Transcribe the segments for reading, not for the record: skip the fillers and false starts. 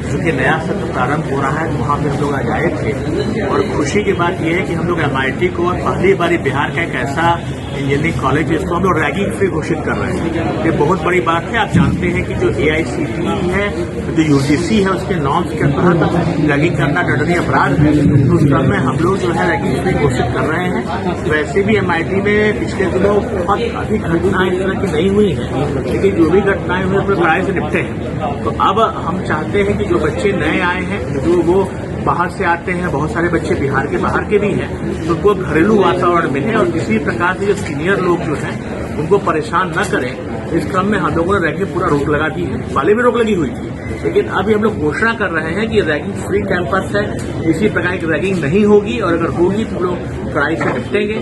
चूँकि नया सत्र प्रारंभ हो रहा है, वहाँ पे हम लोग आज आए थे और खुशी की बात यह है कि हम लोग MIT को और पहली बार बिहार का एक ऐसा इंजीनियरिंग कॉलेज जिसको हम लोग रैगिंग फ्री घोषित कर रहे हैं। ये बहुत बड़ी बात है। आप जानते हैं कि जो AICTE है, जो UGC है, उसके नॉर्म्स के तहत रैगिंग करना दंडनीय अपराध है। तो उस क्रम में हम लोग जो है रैगिंग फ्री घोषित कर रहे हैं। वैसे भी MIT में पिछले दिनों बहुत अधिक घटनाएं इस तरह की नहीं हुई हैं, लेकिन जो भी घटनाएं हुई उसमें कड़ाई से निपटे हैं। तो अब हम चाहते हैं कि जो बच्चे नए आए हैं, जो वो बाहर से आते हैं, बहुत सारे बच्चे बिहार के बाहर के भी हैं, तो उनको घरेलू वातावरण मिले और किसी प्रकार से जो सीनियर लोग जो हैं उनको परेशान न करें। इस क्रम में हम लोगों ने रैगिंग पूरा रोक लगा दी है। पहले भी रोक लगी हुई थी, लेकिन अभी हम लोग घोषणा कर रहे हैं कि रैगिंग फ्री कैंपस है, किसी प्रकार की रैगिंग नहीं होगी और अगर होगी तो हम लोग कड़ाई से निपटेंगे।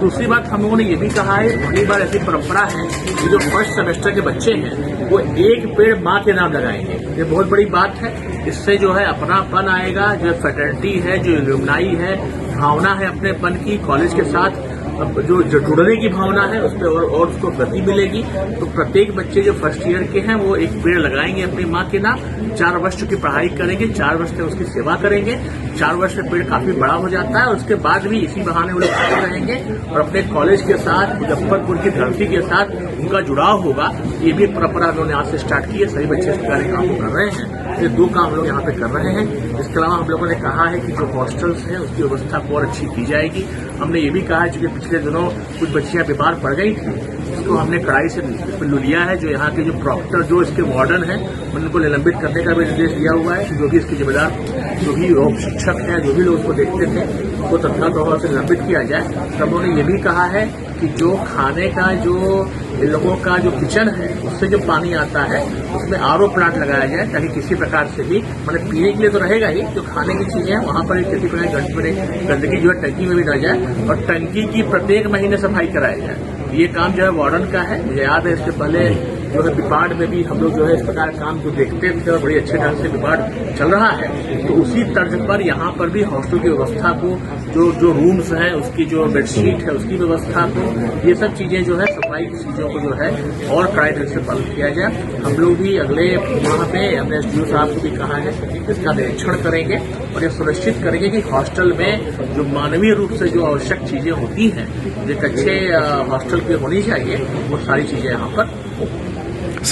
दूसरी बात हम लोगों ने ये भी कहा है, पहली बार ऐसी परंपरा है कि जो फर्स्ट सेमेस्टर के बच्चे हैं वो एक पेड़ माँ के नाम लगाएंगे। ये बहुत बड़ी बात है। इससे जो है अपनापन आएगा, जो फ्रेटर्निटी है, जो एलुमनाई है, भावना है अपनेपन की, कॉलेज के साथ जो जुड़ने की भावना है उस पर और उसको गति मिलेगी। तो प्रत्येक बच्चे जो फर्स्ट ईयर के हैं वो एक पेड़ लगाएंगे अपनी माँ के नाम। 4 वर्ष की पढ़ाई करेंगे, 4 वर्ष तक उसकी सेवा करेंगे। 4 वर्ष में पेड़ काफी बड़ा हो जाता है और उसके बाद भी इसी बहाने वो लोग खड़े रहेंगे और अपने कॉलेज के साथ, मुजफ्फरपुर की धरती के साथ उनका जुड़ाव होगा। ये भी परंपरा उन्होंने आज से स्टार्ट की है। सभी बच्चे इस कार्य काम कर रहे हैं। ये 2 काम हम लोग यहाँ पे कर रहे हैं। इसके अलावा हम लोगों ने कहा है कि जो हॉस्टल्स हैं उसकी व्यवस्था को और अच्छी की जाएगी। हमने ये भी कहा है कि पिछले दिनों कुछ बच्चियां बीमार पड़ गई थी, इसको हमने कड़ाई से लू लिया है। जो यहाँ के जो प्रॉक्टर, जो इसके वार्डन हैं, उनको निलंबित करने का भी निर्देश दिया हुआ है। जो भी इसके जिम्मेदार, जो भी शिक्षक हैं, जो भी लोग उसको देखते थे, उनको तत्काल प्रभाव से निलंबित किया जाए। तब उन्होंने ये भी कहा है कि जो खाने का, जो इन लोगों का जो किचन है, उससे जो पानी आता है उसमें RO प्लांट लगाया जाए, ताकि किसी प्रकार से भी, मतलब पीने के लिए तो रहेगा ही, जो खाने की चीजें हैं वहां पर किसी प्रकार गंदगी जो है टंकी में भी न जाए और टंकी की प्रत्येक महीने सफाई कराई जाए। ये काम जो है वार्डन का है। मुझे याद है इससे पहले जो है विपाड में भी हम लोग जो है इस प्रकार काम को देखते थे और बड़ी अच्छे ढंग से विपाड चल रहा है। तो उसी तर्ज पर यहाँ पर भी हॉस्टल की व्यवस्था को, जो रूम्स हैं उसकी जो बेडशीट है उसकी व्यवस्था को, ये सब चीजें जो है सफाई की चीजों को जो है और कड़ाई ढंग से पालन किया जाए। हम लोग भी अगले माह पे हमने SDO साहब को भी कहा है इसका निरीक्षण करेंगे और ये सुनिश्चित करेंगे कि हॉस्टल में जो मानवीय रूप से जो आवश्यक चीजें होती हैं, जो एक अच्छे हॉस्टल की होनी चाहिए, वो सारी चीजें यहाँ पर हो।